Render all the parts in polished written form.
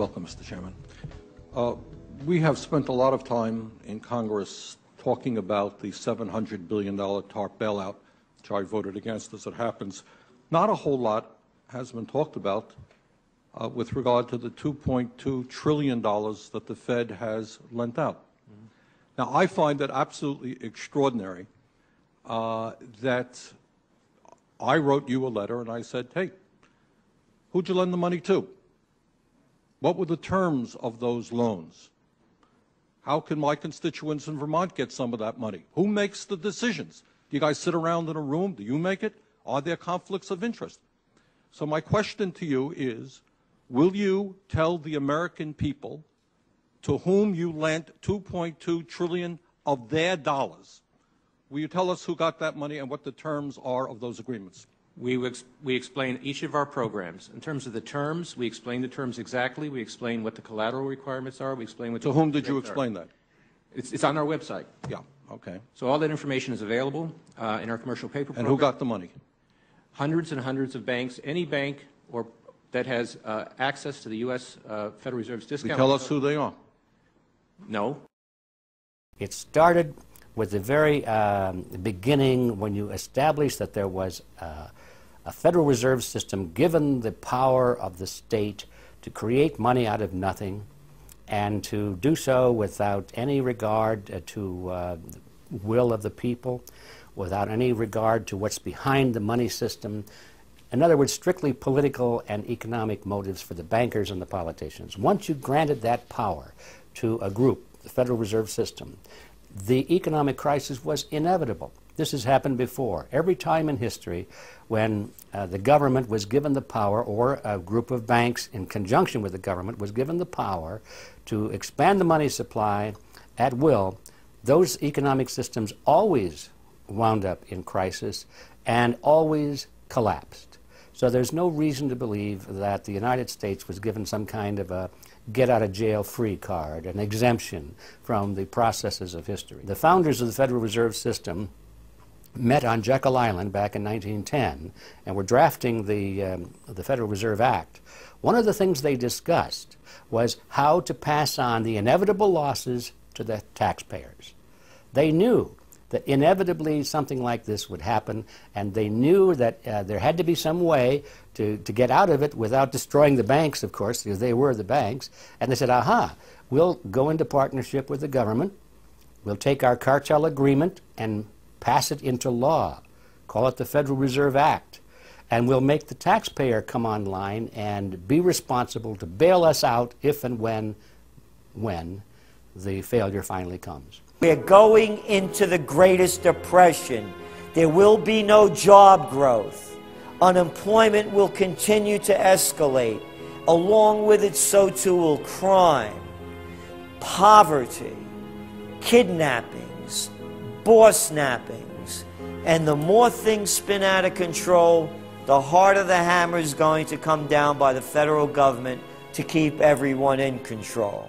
welcome, Mr. Chairman. We have spent a lot of time in Congress talking about the $700 billion TARP bailout, which I voted against as it happens. Not a whole lot has been talked about with regard to the $2.2 trillion that the Fed has lent out. Now, I find it absolutely extraordinary that I wrote you a letter and I said, hey, who'd you lend the money to? What were the terms of those loans? How can my constituents in Vermont get some of that money? Who makes the decisions? Do you guys sit around in a room? Do you make it? Are there conflicts of interest? So my question to you is, will you tell the American people to whom you lent $2.2 trillion of their dollars? Will you tell us who got that money and what the terms are of those agreements? We explain each of our programs. In terms of the terms, we explain the terms exactly. We explain what the collateral requirements are. We explain what. To whom did you explain that? It's on our website. Yeah. Okay. So all that information is available in our commercial paper program. And who got the money? Hundreds and hundreds of banks. Any bank or that has access to the U.S. Federal Reserve's discount. You tell us who they are. No. It started with the very beginning when you established that there was a Federal Reserve System given the power of the state to create money out of nothing and to do so without any regard to the will of the people, without any regard to what's behind the money system. In other words, strictly political and economic motives for the bankers and the politicians. Once you granted that power to a group, the Federal Reserve System, the economic crisis was inevitable. This has happened before. Every time in history when the government was given the power, or a group of banks in conjunction with the government was given the power to expand the money supply at will, those economic systems always wound up in crisis and always collapsed. So there's no reason to believe that the United States was given some kind of a get-out-of-jail-free card, an exemption from the processes of history. The founders of the Federal Reserve System met on Jekyll Island back in 1910 and were drafting the Federal Reserve Act. One of the things they discussed was how to pass on the inevitable losses to the taxpayers. They knew that inevitably something like this would happen, and they knew that there had to be some way to get out of it without destroying the banks, of course, because they were the banks. And they said, aha, we'll go into partnership with the government, we'll take our cartel agreement and pass it into law, call it the Federal Reserve Act, and we'll make the taxpayer come online and be responsible to bail us out if and when the failure finally comes. We're going into the greatest depression. There will be no job growth. Unemployment will continue to escalate. Along with it, so too will crime, poverty, kidnappings, boss snappings. And the more things spin out of control, the harder the hammer is going to come down by the federal government to keep everyone in control.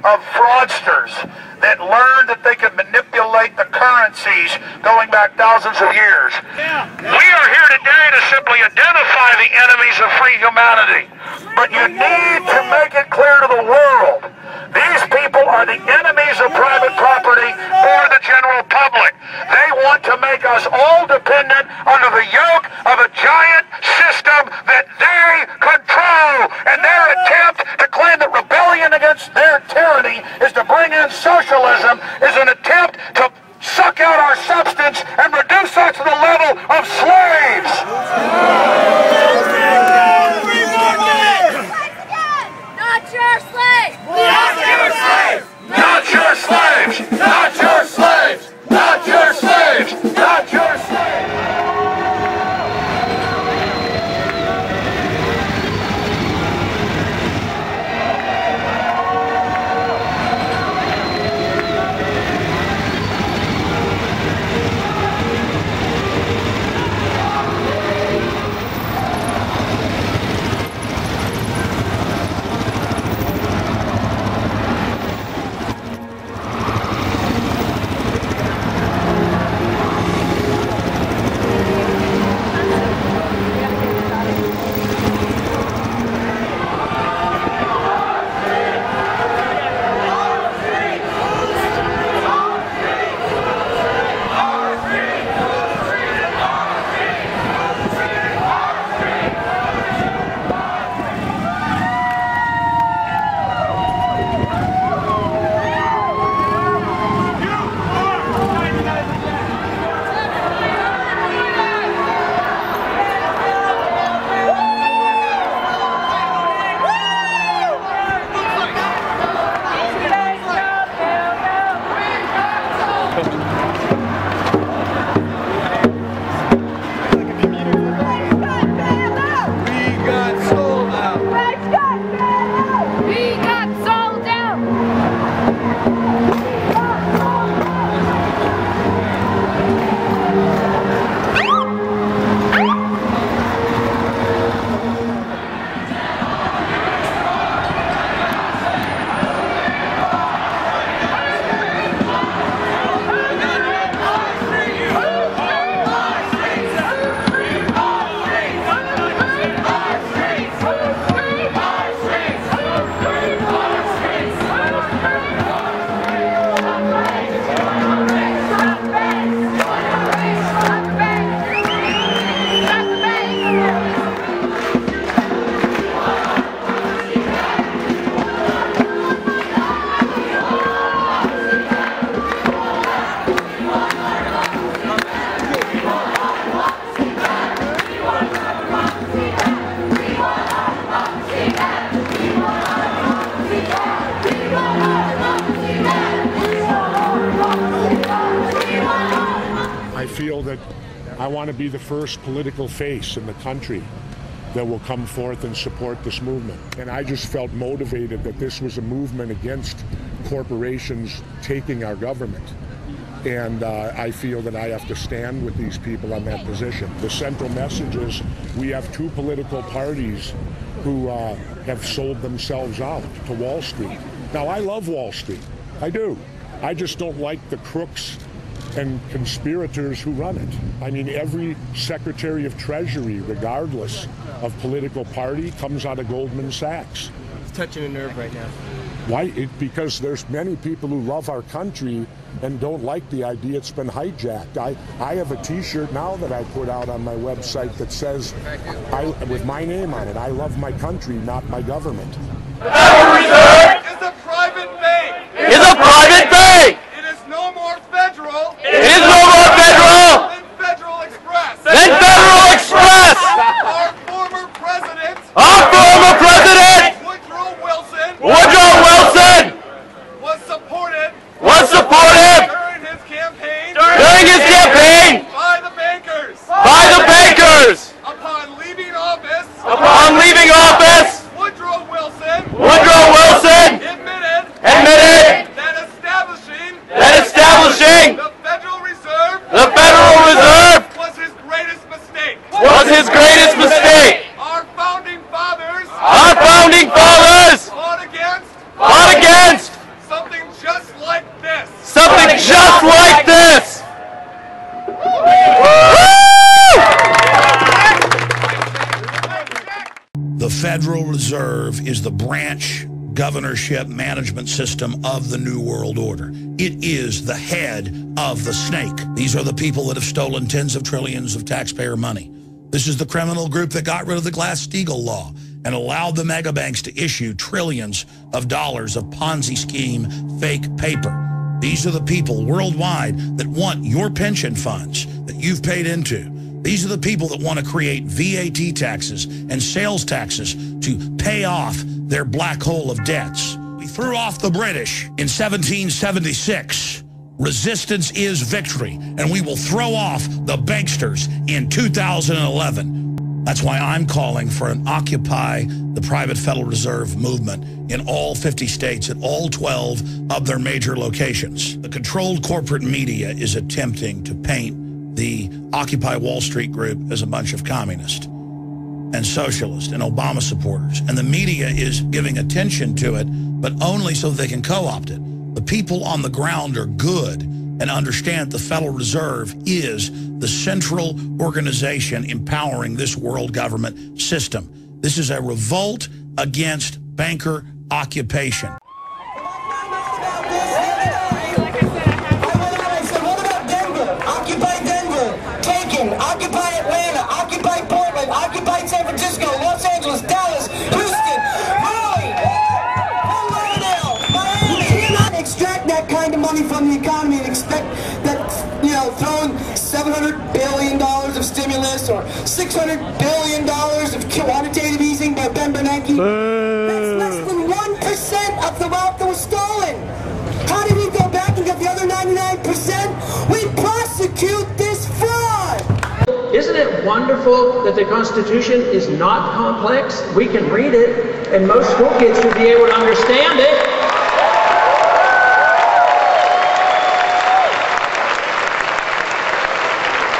Of fraudsters that learned that they could manipulate manipulate the currencies going back thousands of years. We are here today to simply identify the enemies of free humanity. But you need to make it clear to the world, these people are the enemies of private property or the general public. They want to make us all dependent under the yoke of a giant system that they control. And their attempt to claim that rebellion against their tyranny is to bring in socialism is an attempt to suck out our substance and reduce us to the level of slaves. Not your slaves! Not your slaves! Not your slaves! Not your slaves! Not your slaves! Not your slaves! I want to be the first political face in the country that will come forth and support this movement. And I just felt motivated that this was a movement against corporations taking our government. And I feel that I have to stand with these people on that position. The central message is we have two political parties who have sold themselves out to Wall Street. Now, I love Wall Street. I do. I just don't like the crooks and conspirators who run it. I mean, every Secretary of Treasury, regardless of political party, comes out of Goldman Sachs. It's touching a nerve right now. Why? Because there's many people who love our country and don't like the idea it's been hijacked. I have a T-shirt now that I put out on my website that says, with my name on it, I love my country, not my government. The Federal Reserve is a private bank. Is a private bank. It is no more federal. It is no more federal Than Federal Express. than Federal Express. Our former president. Woodrow Wilson Was supported during his campaign by the bankers. Upon leaving office, Upon leaving office, Woodrow Wilson Woodrow Wilson Federal Reserve is the branch governorship management system of the New World Order. It is the head of the snake. These are the people that have stolen tens of trillions of taxpayer money. This is the criminal group that got rid of the Glass-Steagall law and allowed the mega banks to issue trillions of dollars of Ponzi scheme fake paper. These are the people worldwide that want your pension funds that you've paid into. These are the people that want to create VAT taxes and sales taxes to pay off their black hole of debts. We threw off the British in 1776. Resistance is victory, and we will throw off the banksters in 2011. That's why I'm calling for an Occupy the Private Federal Reserve movement in all 50 states at all 12 of their major locations. The controlled corporate media is attempting to paint the Occupy Wall Street group as a bunch of communists and socialists and Obama supporters. And the media is giving attention to it, but only so they can co-opt it. The people on the ground are good and understand the Federal Reserve is the central organization empowering this world government system. This is a revolt against banker occupation. Occupy Atlanta, occupy Portland, occupy San Francisco, Los Angeles, Dallas, Houston, Raleigh, Miami. You cannot extract that kind of money from the economy and expect that, you know, throwing $700 billion of stimulus or $600 billion of quantitative easing by Ben Bernanke. That's less than 1% of the wealth that was stolen. How did we go back and get the other 99%? We prosecute this fraud. Isn't it wonderful that the Constitution is not complex? We can read it, and most school kids should be able to understand it.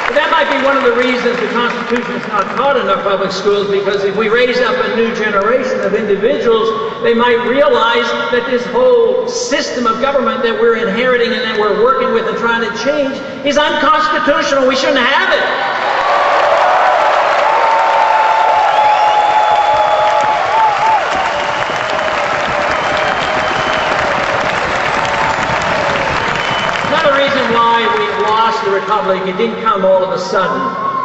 But that might be one of the reasons the Constitution is not taught in our public schools, because if we raise up a new generation of individuals, they might realize that this whole system of government that we're inheriting and that we're working with and trying to change is unconstitutional. We shouldn't have it. The Republic, it didn't come all of a sudden.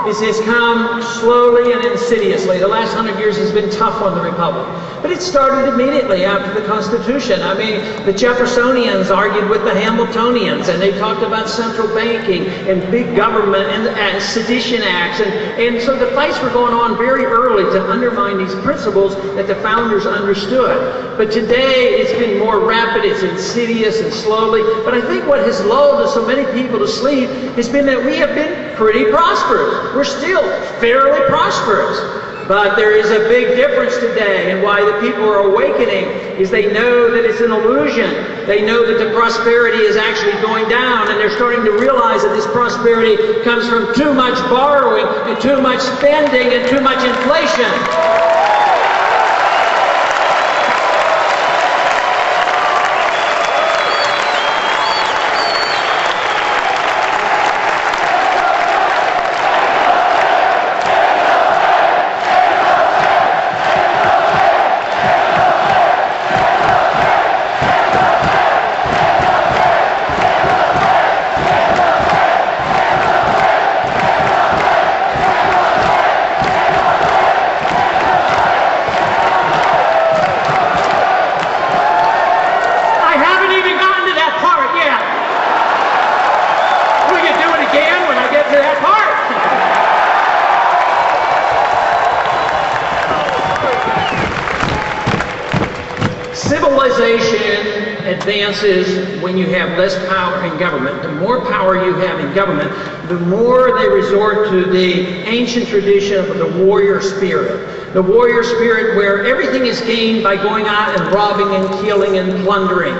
This has come slowly and insidiously. The last 100 years has been tough on the Republic. But it started immediately after the Constitution. I mean, the Jeffersonians argued with the Hamiltonians, and they talked about central banking and big government and sedition acts. And so the fights were going on very early to undermine these principles that the founders understood. But today, it's been more rapid, it's insidious and slowly. But I think what has lulled so many people to sleep has been that we have been pretty prosperous. We're still fairly prosperous. But there is a big difference today, and why the people are awakening is they know that it's an illusion. They know that the prosperity is actually going down, and they're starting to realize that this prosperity comes from too much borrowing and too much spending and too much inflation. Civilization advances when you have less power in government. The more power you have in government, the more they resort to the ancient tradition of the warrior spirit. The warrior spirit where everything is gained by going out and robbing and killing and plundering.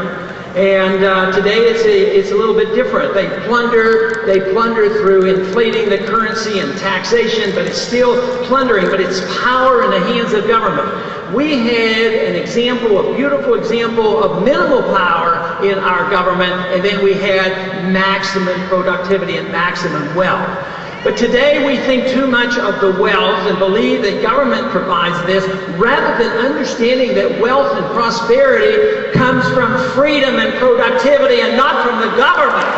And today it's a little bit different. They plunder through inflating the currency and taxation, but it's still plundering, but it's power in the hands of government. We had an example, a beautiful example of minimal power in our government, and then we had maximum productivity and maximum wealth. But today we think too much of the wealth and believe that government provides this, rather than understanding that wealth and prosperity comes from freedom and productivity and not from the government.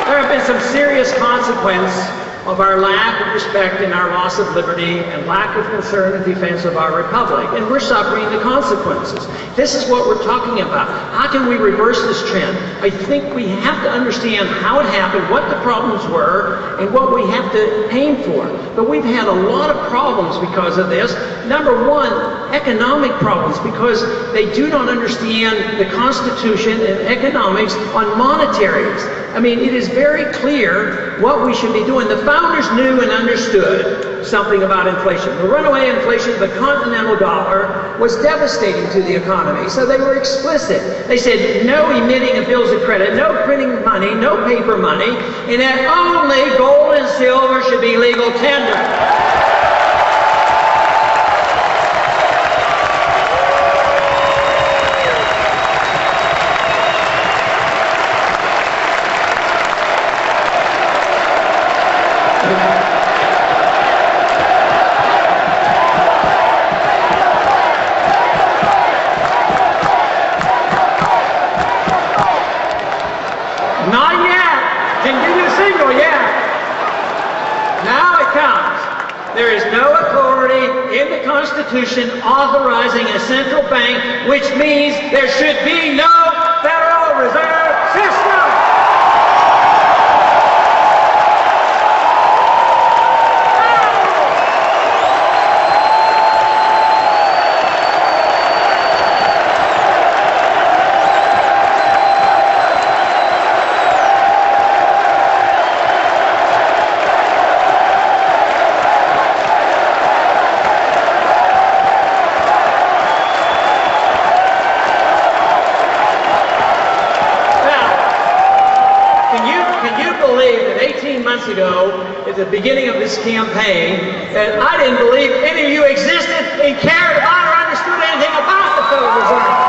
There have been some serious consequences of our lack of respect and our loss of liberty and lack of concern and defense of our republic. And we're suffering the consequences. This is what we're talking about. How can we reverse this trend? I think we have to understand how it happened, what the problems were, and what we have to aim for. But we've had a lot of problems because of this. Number one, economic problems, because they do not understand the Constitution and economics on monetaries. I mean, it is very clear what we should be doing. The founders knew and understood something about inflation. The runaway inflation of the continental dollar was devastating to the economy, so they were explicit. They said no emitting of bills of credit, no printing money, no paper money, and that only gold and silver should be legal tender. There is no authority in the Constitution authorizing a central bank, which means there should be no Federal Reserve System. Ago, at the beginning of this campaign, that I didn't believe any of you existed and cared about or understood anything about the Federal Reserve.